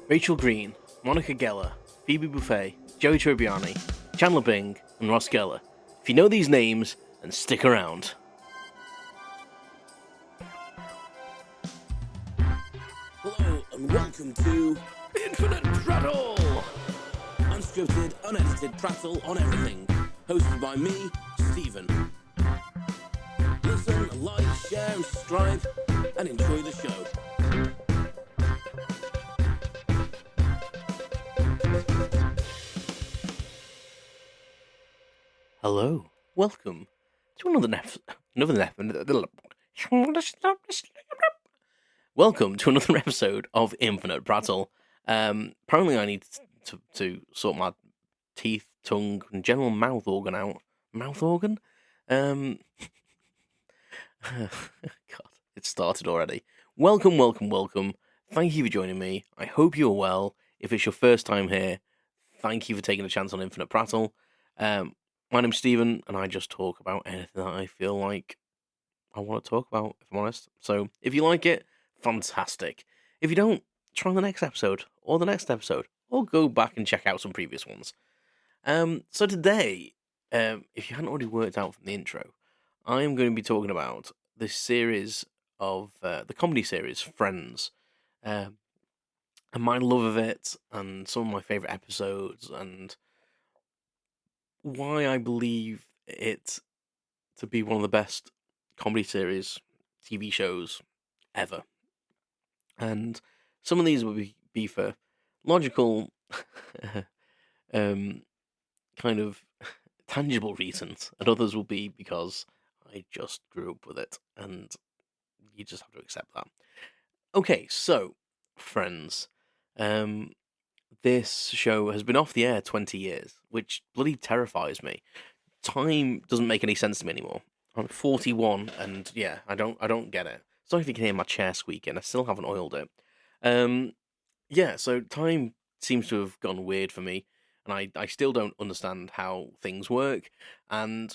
Rachel Green, Monica Geller, Phoebe Buffay, Joey Tribbiani, Chandler Bing, and Ross Geller. If you know these names, then stick around. Hello and welcome to Infinite Prattle! Unscripted, unedited prattle on everything. Hosted by me, Stephen. Listen, like, share, and subscribe, and enjoy the show. Hello, welcome to welcome to another episode of Infinite Prattle. Apparently I need to sort my teeth, tongue, and general mouth organ out. Mouth organ? God, it started already. Welcome. Thank you for joining me. I hope you're well. If it's your first time here, thank you for taking a chance on Infinite Prattle. My name's Stephen, and I just talk about anything that I feel like I want to talk about, if I'm honest. So, if you like it, fantastic. If you don't, try the next episode, or the next episode, or go back and check out some previous ones. So today, if you hadn't already worked out from the intro, I am going to be talking about this series of, the comedy series, Friends. And my love of it, and some of my favourite episodes, and why I believe it to be one of the best comedy series, TV shows ever. And some of these will be for logical, kind of tangible reasons, and others will be because I just grew up with it, and you just have to accept that. Okay, so, Friends. This show has been off the air 20 years, which bloody terrifies me. Time doesn't make any sense to me anymore. I'm 41, and yeah, I don't get it. Sorry if you can hear my chair squeaking. I still haven't oiled it. Yeah, so time seems to have gone weird for me, and I still don't understand how things work. And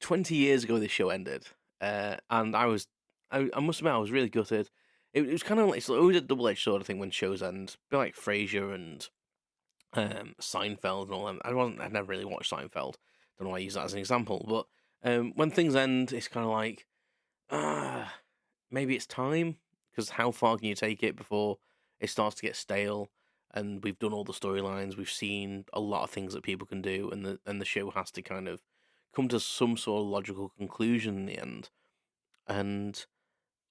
20 years ago, this show ended, and I must admit, I was really gutted. It was kind of like, it's always a double-edged sword, I think, when shows end. A bit like Frasier and Seinfeld and all that. I'd never really watched Seinfeld. Don't know why I use that as an example, but when things end, it's kind of like, maybe it's time, because how far can you take it before it starts to get stale? And we've done all the storylines, we've seen a lot of things that people can do, and the show has to kind of come to some sort of logical conclusion in the end. And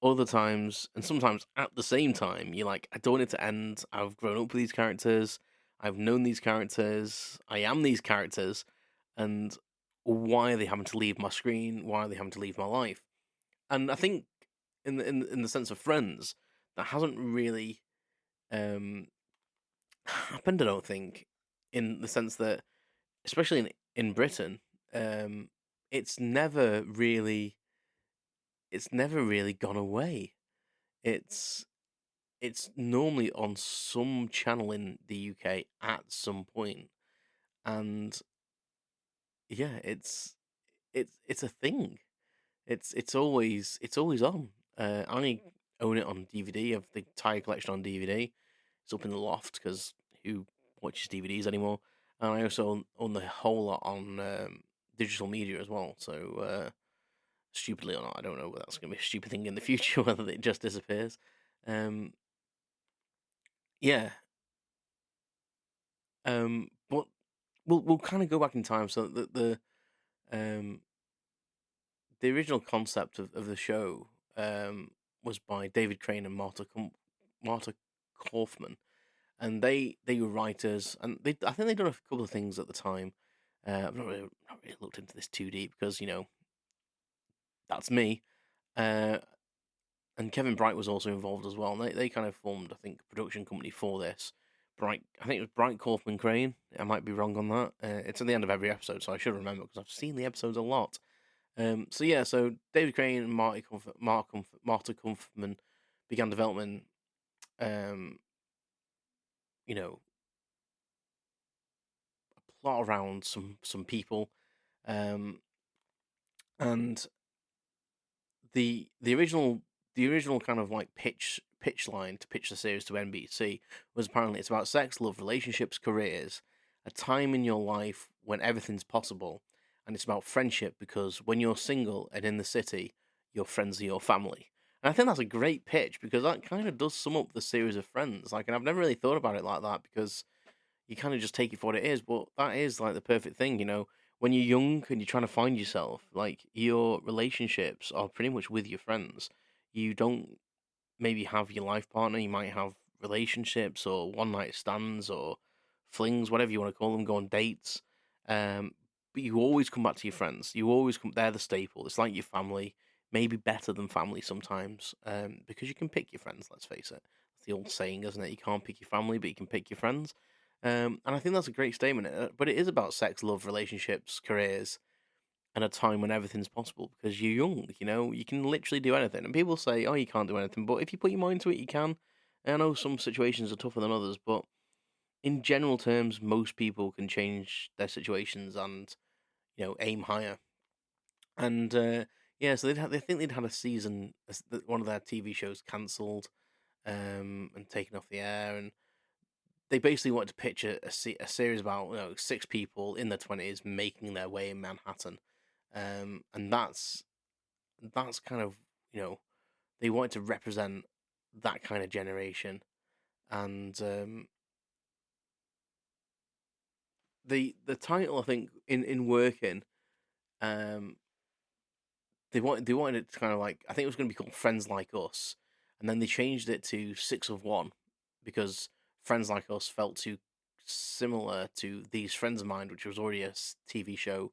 other times, and sometimes at the same time, you're like, I don't want it to end. I've grown up with these characters. I've known these characters. I am these characters. And why are they having to leave my screen? Why are they having to leave my life? And I think, in the sense of Friends, that hasn't really happened. I don't think, in the sense that, especially in Britain, it's never really gone away. It's normally on some channel in the UK at some point, and yeah, it's a thing. It's always on. I own it on DVD. I have the entire collection on DVD. It's up in the loft because who watches DVDs anymore? And I also own the whole lot on digital media as well. So stupidly or not, I don't know whether that's going to be a stupid thing in the future, whether it just disappears. Um, yeah. But we'll kind of go back in time. So um the original concept of the show was by David Crane and Marta Kaufman, and they were writers, and I think they'd done a couple of things at the time. I've not really looked into this too deep because that's me. Uh, and Kevin Bright was also involved as well. And they kind of formed, I think, a production company for this. Bright, I think it was Bright Kaufman Crane. I might be wrong on that. It's at the end of every episode, so I should remember because I've seen the episodes a lot. So David Crane and Marta Kaufman began development. Um, you know, a plot around some people, and the original kind of like pitch line to pitch the series to NBC was apparently it's about sex, love, relationships, careers, a time in your life when everything's possible, and it's about friendship because when you're single and in the city, your friends are your family. And I think that's a great pitch because that kind of does sum up the series of Friends. Like, and I've never really thought about it like that because you kind of just take it for what it is. But that is like the perfect thing, you know. When you're young and you're trying to find yourself, like your relationships are pretty much with your friends. You don't maybe have your life partner. You might have relationships or one night stands or flings, whatever you want to call them, go on dates. But you always come back to your friends. You always come. They're the staple. It's like your family, maybe better than family sometimes, because you can pick your friends. Let's face it. It's the old saying, isn't it? You can't pick your family, but you can pick your friends. And I think that's a great statement. But it is about sex, love, relationships, careers, and a time when everything's possible because you're young. You know, you can literally do anything. And people say, "Oh, you can't do anything," but if you put your mind to it, you can. And I know some situations are tougher than others, but in general terms, most people can change their situations and aim higher. And yeah, so they think they'd had a season, one of their TV shows cancelled, and taken off the air, and they basically wanted to pitch a series about six people in their 20s making their way in Manhattan, and that's kind of they wanted to represent that kind of generation, and the title I think in working, um, they wanted it to kind of like I think it was going to be called Friends Like Us, and then they changed it to Six of One because Friends Like Us felt too similar to These Friends of Mine, which was already a TV show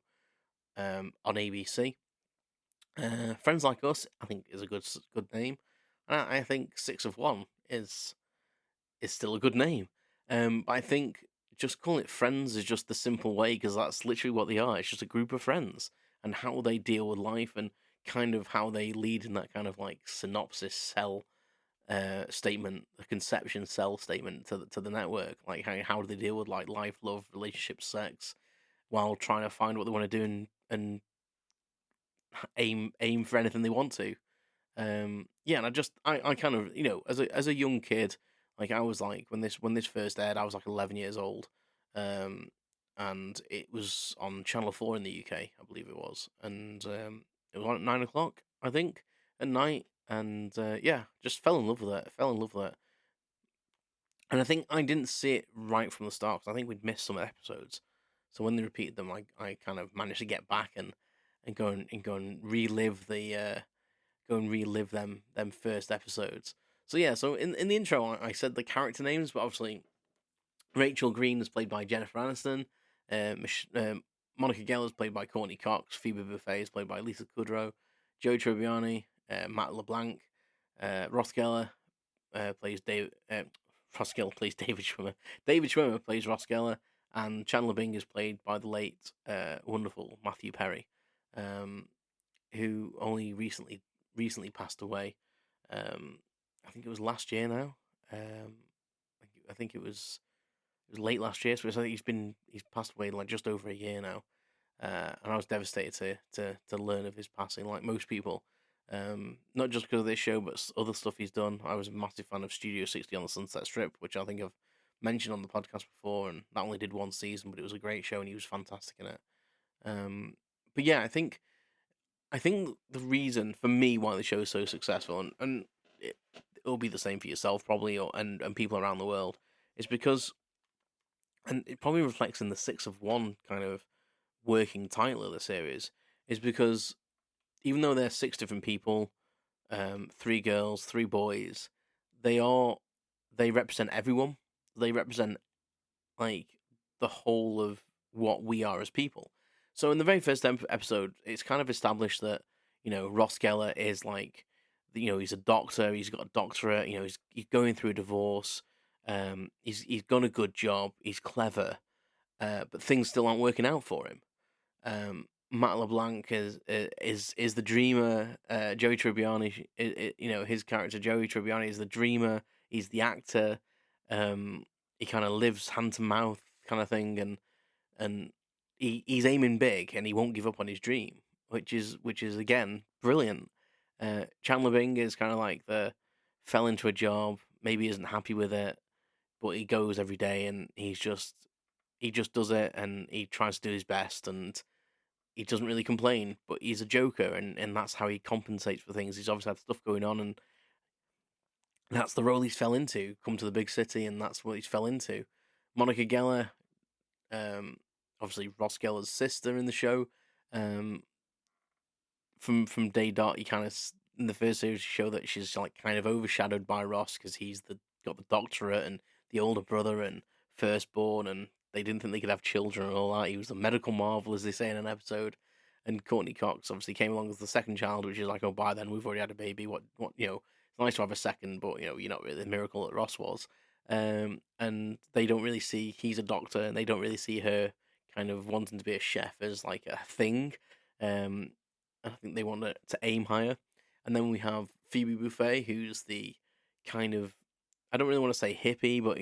on ABC. Friends Like Us, I think, is a good name. I think Six of One is still a good name. But I think just calling it Friends is just the simple way because that's literally what they are. It's just a group of friends and how they deal with life and kind of how they lead in that kind of like synopsis cell statement, the conception cell statement to the network. Like how do they deal with like life, love, relationships, sex, while trying to find what they want to do and aim for anything they want to. Yeah, and I kind of as a young kid, like I was like when this first aired, I was like 11 years old, um, and it was on Channel 4 in the UK, I believe it was, and it was on at 9 o'clock, I think, at night, and yeah, just fell in love with it. Fell in love with it, and I think I didn't see it right from the start 'cause I think we'd missed some episodes, so when they repeated them, I kind of managed to get back and go and relive them first episodes. So yeah, so in the intro I said the character names, but obviously Rachel Green is played by Jennifer Aniston, Monica Geller is played by Courtney Cox, Phoebe Buffay is played by Lisa Kudrow, Joe Tribbiani, Matt LeBlanc, Ross Geller plays Dave. Ross Geller plays David Schwimmer. David Schwimmer plays Ross Geller, and Chandler Bing is played by the late, wonderful Matthew Perry, um, who only recently passed away. I think it was last year now. I think it was late last year, so I think he's passed away like just over a year now. And I was devastated to learn of his passing, like most people. Not just because of this show, but other stuff he's done. I was a massive fan of Studio 60 on the Sunset Strip, which I think I've mentioned on the podcast before, and that only did one season, but it was a great show, and he was fantastic in it. But yeah, I think the reason for me why the show is so successful, and it'll be the same for yourself probably, and people around the world, is because, and it probably reflects in the Six of One kind of working title of the series, is because even though they're six different people, three girls, three boys, they are they represent everyone. They represent like the whole of what we are as people. So in the very first episode, it's kind of established that Ross Geller is like, he's a doctor. He's got a doctorate. He's going through a divorce. He's got a good job. He's clever, but things still aren't working out for him. Matt LeBlanc is the dreamer. Joey Tribbiani, his character Joey Tribbiani is the dreamer. He's the actor. He kind of lives hand to mouth kind of thing, and he's aiming big, and he won't give up on his dream, which is again brilliant. Chandler Bing is kind of like the fell into a job, maybe isn't happy with it, but he goes every day and he just does it and he tries to do his best and he doesn't really complain, but he's a joker and that's how he compensates for things. He's obviously had stuff going on and that's the role he's fell into. Come to the big city and that's what he's fell into. Monica Geller, um, obviously Ross Geller's sister in the show. Um, from day dot, you kind of in the first series you show that she's like kind of overshadowed by Ross because he's got the doctorate and the older brother and firstborn, and they didn't think they could have children and all that. He was the medical marvel, as they say in an episode. And Courtney Cox obviously came along as the second child, which is like, oh, by then we've already had a baby. What it's nice to have a second, but you're not really the miracle that Ross was. And they don't really see he's a doctor, and they don't really see her kind of wanting to be a chef as like a thing. Um, I think they want to aim higher. And then we have Phoebe Buffay, who's the kind of, I don't really want to say hippie, but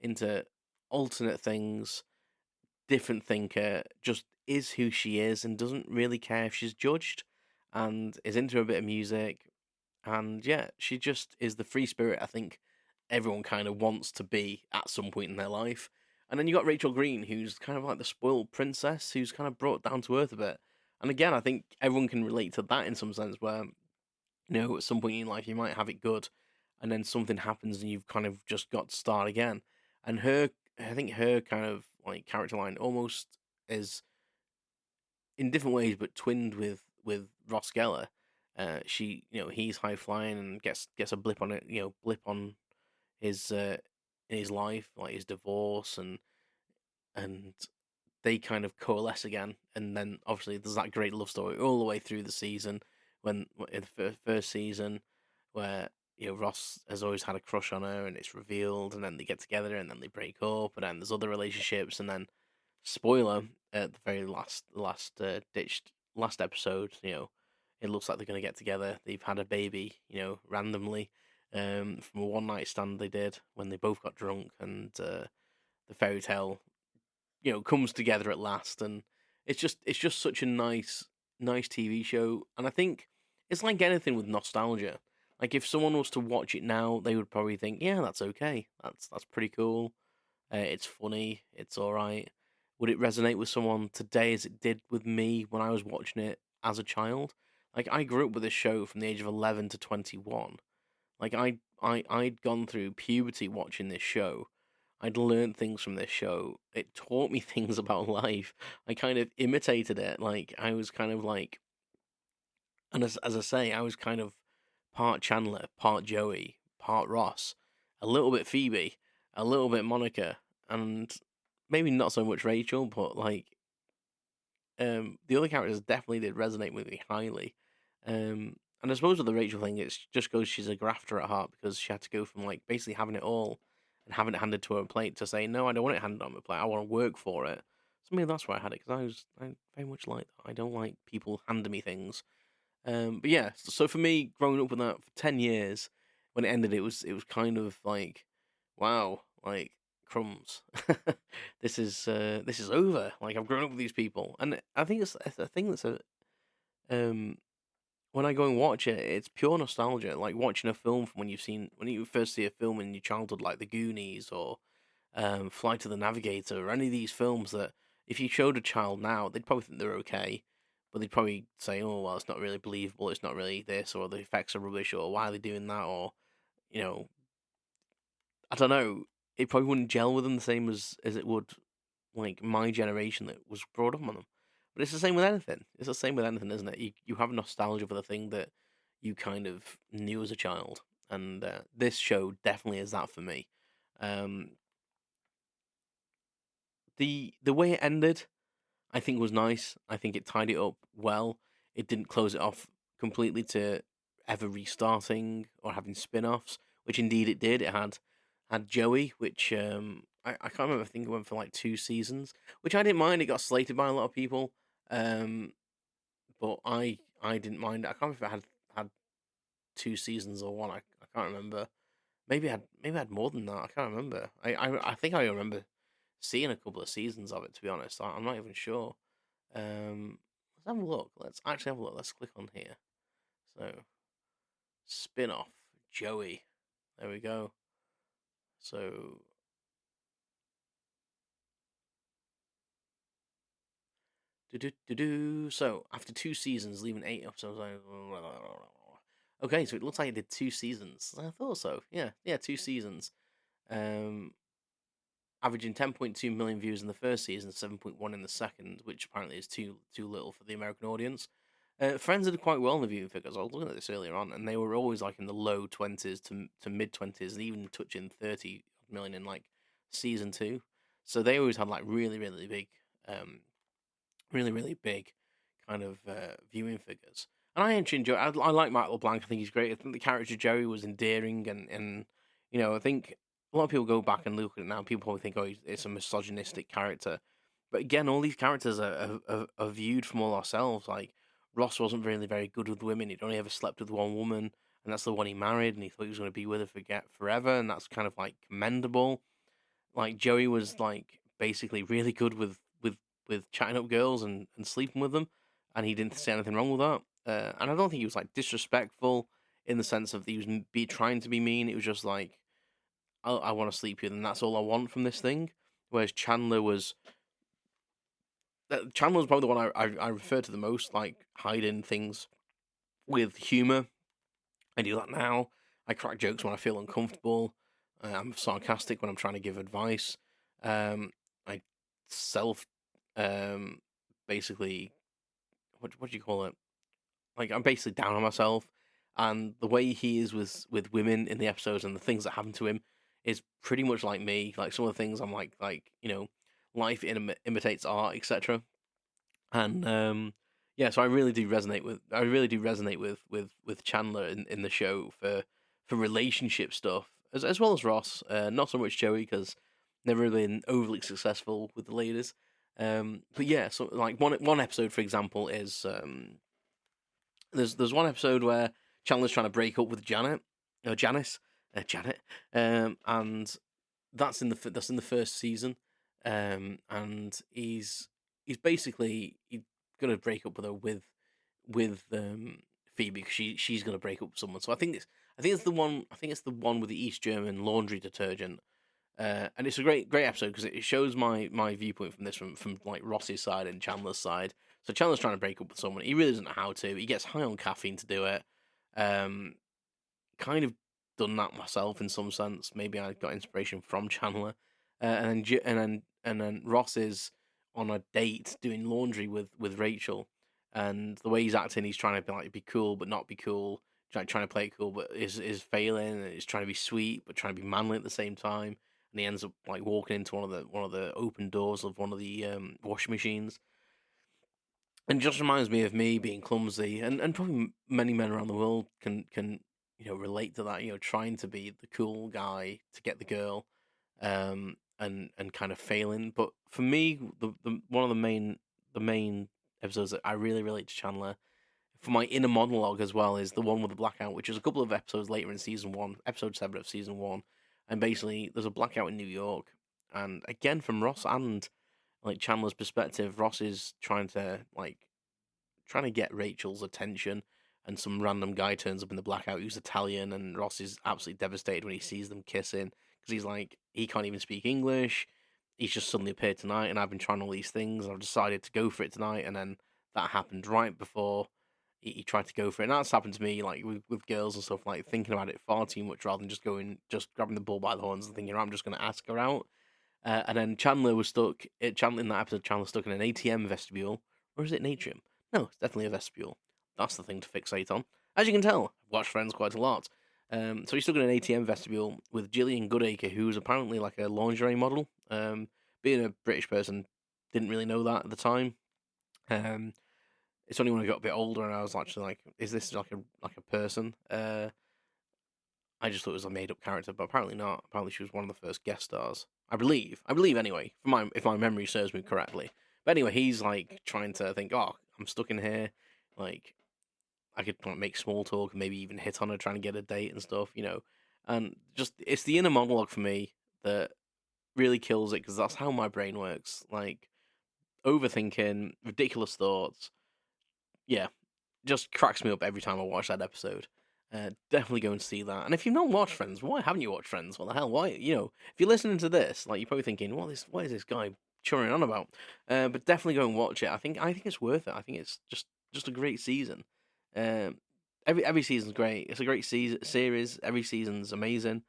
into alternate things, different thinker, just is who she is and doesn't really care if she's judged, and is into a bit of music, and yeah, she just is the free spirit I think everyone kind of wants to be at some point in their life. And then you got Rachel Green, who's kind of like the spoiled princess, who's kind of brought down to earth a bit. And again, I think everyone can relate to that in some sense, where at some point in life you might have it good, and then something happens and you've kind of just got to start again. And I think her kind of like character line almost is in different ways, but twinned with Ross Geller. He's high flying and gets a blip on it, blip on his in his life, like his divorce, and they kind of coalesce again. And then obviously there's that great love story all the way through the season. When in the first season, where Ross has always had a crush on her, and it's revealed, and then they get together, and then they break up, and then there's other relationships, and then spoiler at the very ditched last episode, it looks like they're going to get together. They've had a baby, randomly, from a one night stand they did when they both got drunk, and the fairy tale, comes together at last, and it's just such a nice TV show, and I think it's like anything with nostalgia. Like if someone was to watch it now, they would probably think, yeah, that's okay, that's pretty cool. It's funny, it's all right. Would it resonate with someone today as it did with me when I was watching it as a child? Like I grew up with this show from the age of 11 to 21. Like I'd gone through puberty watching this show. I'd learned things from this show. It taught me things about life. I kind of imitated it. Like I was kind of like, and as I say, I was kind of part Chandler, part Joey, part Ross, a little bit Phoebe, a little bit Monica, and maybe not so much Rachel, but like the other characters definitely did resonate with me highly. And I suppose with the Rachel thing, it just goes she's a grafter at heart because she had to go from like basically having it all and having it handed to her plate to say, no, I don't want it handed on my plate. I want to work for it. So maybe that's why I had it, because I very much like that. I don't like people handing me things. But yeah, so for me, growing up with that for 10 years, when it ended, it was kind of like, wow, like crumbs. This is over. Like I've grown up with these people, and I think it's a thing that's a um when I go and watch it, it's pure nostalgia. Like watching a film from when you first see a film in your childhood, like The Goonies or Flight of the Navigator, or any of these films that if you showed a child now, they'd probably think they're okay, but they'd probably say, "Oh, well, it's not really believable. It's not really this, or the effects are rubbish, or why are they doing that?" Or you know, I don't know. It probably wouldn't gel with them the same as it would like my generation that was brought up on them. But it's the same with anything. It's the same with anything, isn't it? You have nostalgia for the thing that you kind of knew as a child, and this show definitely is that for me. Um, the way it ended, I think was nice. I think it tied it up well. It didn't close it off completely to ever restarting or having spin-offs, which indeed it did. It had Joey, which I can't remember. I think it went for like 2 seasons, which I didn't mind. It got slated by a lot of people, um, but I didn't mind. I can't remember if it had 2 seasons or one. I can't remember. Maybe I had more than that. I can't remember. I think I remember seeing a couple of seasons of it. To be honest, I'm not even sure. Let's have a look. Let's actually have a look. Let's click on here. So spin-off, Joey. There we go. So so after 2 seasons, leaving 8 episodes. Okay, so it looks like it did 2 seasons. I thought so. Yeah, 2 seasons. Averaging 10.2 million views in the first season, 7.1 in the second, which apparently is too little for the American audience. Friends did quite well in the viewing figures. I was looking at this earlier on, and they were always like in the low 20s to mid 20s, and even touching 30 million in like season 2. So they always had like really big, really big kind of viewing figures. And I actually enjoy. I like Michael LeBlanc. I think he's great. I think the character Joey was endearing, and I think a lot of people go back and look at it now. And people probably think, oh, it's a misogynistic character. But again, all these characters are viewed from all ourselves. Like Ross wasn't really very good with women. He'd only ever slept with one woman, and that's the one he married. And he thought he was going to be with her forever, and that's kind of like commendable. Like Joey was like basically really good with chatting up girls and sleeping with them, and he didn't see anything wrong with that. And I don't think he was like disrespectful in the sense of he was trying to be mean. It was just like, I want to sleep with you, and that's all I want from this thing. Whereas Chandler was probably the one I refer to the most, like hiding things with humor. I do that now. I crack jokes when I feel uncomfortable. I'm sarcastic when I'm trying to give advice. I self basically, what do you call it? Like I'm basically down on myself, and the way he is with women in the episodes and the things that happen to him is pretty much like me. Like some of the things I'm like life imitates art, etc. And yeah, so I really do resonate with Chandler in the show for relationship stuff as well as Ross. Not so much Joey because never really been overly successful with the ladies. But yeah, so like one episode, for example, is there's one episode where Chandler's trying to break up with Janice, Janet, and that's in the first season, and he's basically gonna break up with her with Phoebe because she's gonna break up with someone. So I think it's the one. I think it's the one with the East German laundry detergent. And it's a great episode because it shows my viewpoint from this from like Ross's side and Chandler's side. So Chandler's trying to break up with someone. He really doesn't know how to. He gets high on caffeine to do it. Kind of done that myself in some sense. Maybe I got inspiration from Chandler. And then Ross is on a date doing laundry with Rachel, and the way he's acting, he's trying to be cool but not be cool. Trying to play it cool, but is failing. And he's trying to be sweet but trying to be manly at the same time. And he ends up like walking into one of the open doors of one of the washing machines. And it just reminds me of me being clumsy, and probably many men around the world can relate to that. Trying to be the cool guy to get the girl, and kind of failing. But for me, the one of the main episodes that I really relate to Chandler for my inner monologue as well is the one with the blackout, which is a couple of episodes later in season 1, episode 7 of season 1. And basically, there's a blackout in New York, and again from Ross and like Chandler's perspective, Ross is trying to get Rachel's attention, and some random guy turns up in the blackout who's Italian, and Ross is absolutely devastated when he sees them kissing because he's like, he can't even speak English. He's just suddenly appeared tonight, and I've been trying all these things, and I've decided to go for it tonight, and then that happened right before he tried to go for it. And that's happened to me, like with girls and stuff, like thinking about it far too much rather than just grabbing the bull by the horns and thinking, I'm just going to ask her out. And then Chandler was stuck. Chandler in that episode, Chandler stuck in an ATM vestibule, or is it an atrium? No, it's definitely a vestibule. That's the thing to fixate on. As you can tell, I've watched Friends quite a lot. So he's stuck in an ATM vestibule with Gillian Goodacre, who's apparently like a lingerie model. Being a British person, didn't really know that at the time. It's only when I got a bit older and I was actually like, is this like a person? I just thought it was a made up character, but apparently not. Apparently she was one of the first guest stars. I believe anyway, if my memory serves me correctly. But anyway, he's like trying to think, oh, I'm stuck in here, like I could like, make small talk and maybe even hit on her, trying to get a date and stuff, And just it's the inner monologue for me that really kills it because that's how my brain works. Like overthinking, ridiculous thoughts. Yeah, just cracks me up every time I watch that episode. Definitely go and see that. And if you've not watched Friends, why haven't you watched Friends? What the hell? Why? If you're listening to this, like you're probably thinking, what is this guy churning on about? But definitely go and watch it. I think it's worth it. I think it's just a great season. Um, every season's great. It's a great series. Every season's amazing.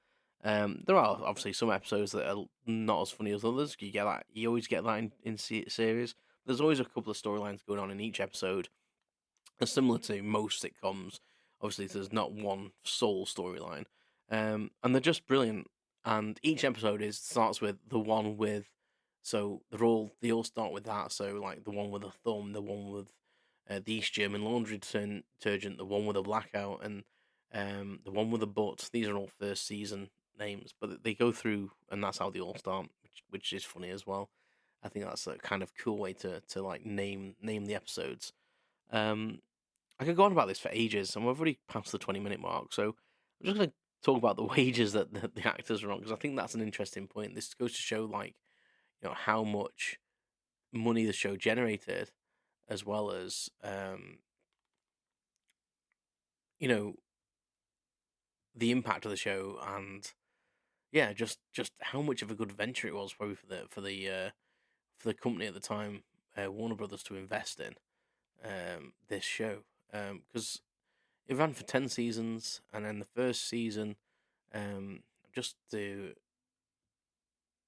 There are obviously some episodes that are not as funny as others. You get that. You always get that in series. There's always a couple of storylines going on in each episode. Similar to most sitcoms, obviously there's not one sole storyline, and they're just brilliant. And each episode starts with the one with, so they all start with that. So like the one with a thumb, the one with the East German laundry detergent, the one with a blackout, and the one with a butt. These are all first season names, but they go through, and that's how they all start, which is funny as well. I think that's a kind of cool way to like name the episodes. Um, I could go on about this for ages, and we've already passed the 20-minute mark. So I'm just going to talk about the wages that the actors are on, because I think that's an interesting point. This goes to show, like, how much money the show generated, as well as you know, the impact of the show, and yeah, just how much of a good venture it was probably for the company at the time, Warner Brothers, to invest in this show, because it ran for 10 seasons, and then the first season, um, just to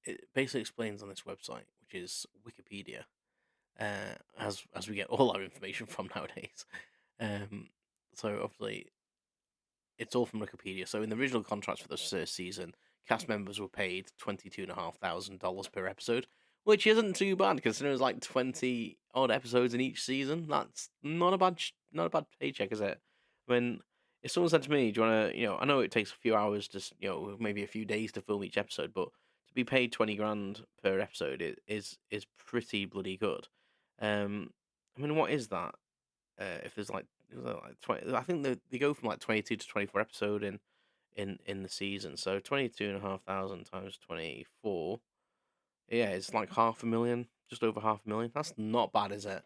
it basically explains on this website, which is Wikipedia, as we get all our information from nowadays. Um, so obviously it's all from Wikipedia. So in the original contracts for the first season, cast members were paid $22,500 per episode, which isn't too bad considering there's like 20 odd episodes in each season. That's not a bad paycheck, is it? When if someone said to me, "Do you want to?" I know it takes a few hours to, maybe a few days to film each episode, but to be paid 20 grand per episode is pretty bloody good. I mean, what is that? If there's like, 20, I think they go from like 22 to 24 episode in the season. So 22,500 times 24, yeah, it's like 500,000, just over 500,000. That's not bad, is it?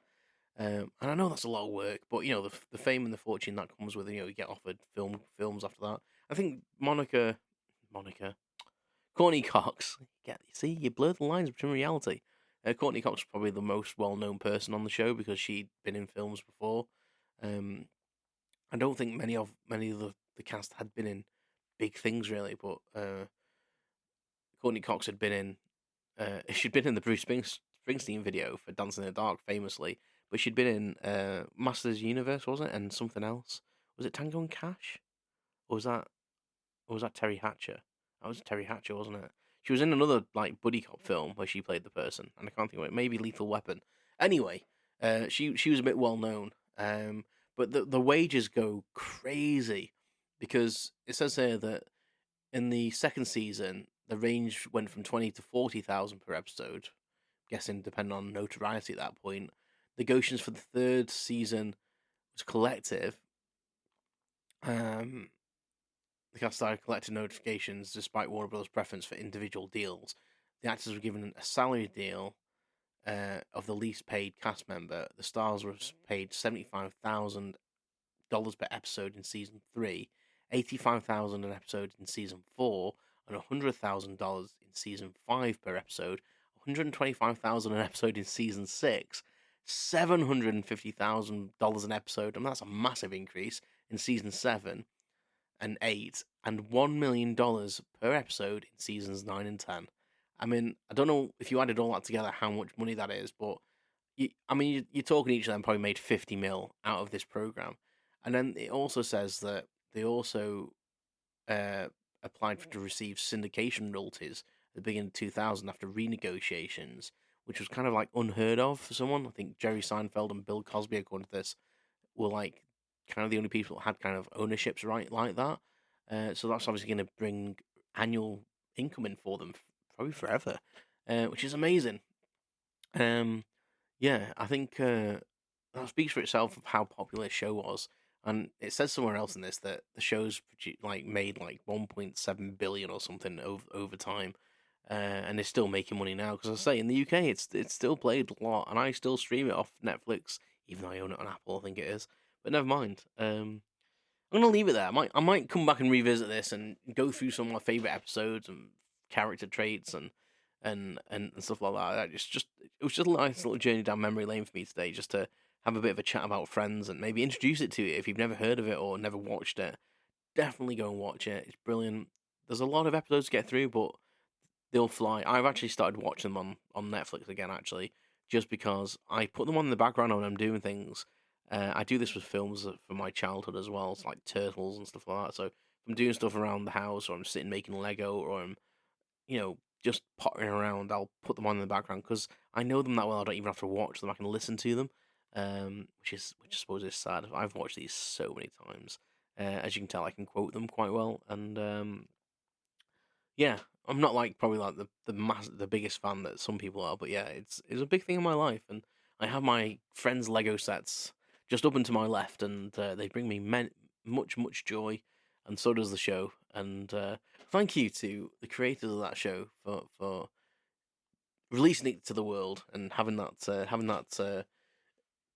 And I know that's a lot of work, but the fame and the fortune that comes with it, you get offered films after that. I think Monica, Courtney Cox. See, you blur the lines between reality. Courtney Cox is probably the most well-known person on the show because she'd been in films before. Um, I don't think many of the cast had been in big things really, but Courtney Cox had been in. She'd been in the Bruce Springsteen video for "Dancing in the Dark," famously, but she'd been in Masters Universe, wasn't it, and something else. Was it Tango and Cash, or was that Terry Hatcher? That was Terry Hatcher, wasn't it? She was in another like buddy cop film where she played the person, and I can't think of it. Maybe Lethal Weapon. Anyway, she was a bit well known. But the wages go crazy because it says here that in the second season the range went from 20 to 40,000 per episode. Guessing depending on notoriety at that point. Negotiations for the third season was collective. The cast started collecting notifications despite Warner Bros. Preference for individual deals. The actors were given a salary deal of the least paid cast member. The stars were paid $75,000 per episode in season 3, $85,000 an episode in season 4, and $100,000 in season 5 per episode, $125,000 an episode in season 6, $750,000 an episode, and that's a massive increase in season 7 and 8, and $1 million per episode in seasons 9 and 10. I mean, I don't know if you added all that together how much money that is, but you're talking each of them probably made 50 mil out of this program. And then it also says that they also applied to receive syndication royalties at the beginning of 2000 after renegotiations, which was kind of like unheard of for someone. I think Jerry Seinfeld and Bill Cosby, according to this, were like kind of the only people that had kind of ownerships right like that. So that's obviously going to bring annual income in for them probably forever, which is amazing. Yeah, I think that speaks for itself of how popular the show was. And it says somewhere else in this that the show's made like 1.7 billion or something over time, and they're still making money now. Because I say in the UK, it's still played a lot, and I still stream it off Netflix, even though I own it on Apple. I think it is, but never mind. I'm gonna leave it there. I might come back and revisit this and go through some of my favorite episodes and character traits and stuff like that. It was just a nice little journey down memory lane for me today, just to have a bit of a chat about Friends and maybe introduce it to you if you've never heard of it or never watched it. Definitely go and watch it. It's brilliant. There's a lot of episodes to get through, but they'll fly. I've actually started watching them on Netflix again, actually, just because I put them on in the background when I'm doing things. I do this with films from my childhood as well, it's like Turtles and stuff like that. So if I'm doing stuff around the house, or I'm sitting making Lego, or I'm, just pottering around, I'll put them on in the background because I know them that well. I don't even have to watch them; I can listen to them, which I suppose is sad. I've watched these so many times. As you can tell, I can quote them quite well, and yeah, I'm not probably like the biggest fan that some people are, but yeah, it's a big thing in my life, and I have my friends' Lego sets just up and to my left, and they bring me much joy, and so does the show. And thank you to the creators of that show for releasing it to the world and having that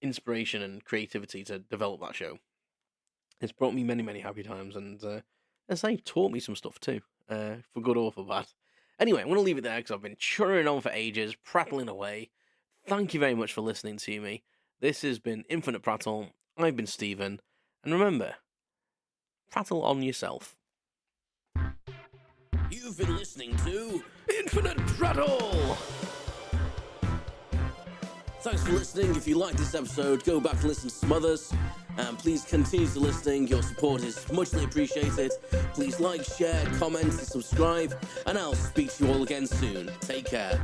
inspiration and creativity to develop that show. It's brought me many happy times, and as I say, taught me some stuff too, for good or for bad. Anyway, I'm going to leave it there because I've been churning on for ages, prattling away. Thank you very much for listening to me. This has been Infinite Prattle. I've been Stephen, and remember, prattle on yourself. You've been listening to Infinite Prattle! Thanks for listening. If you liked this episode, go back and listen to some others. And please continue to listening. Your support is muchly appreciated. Please like, share, comment, and subscribe. And I'll speak to you all again soon. Take care.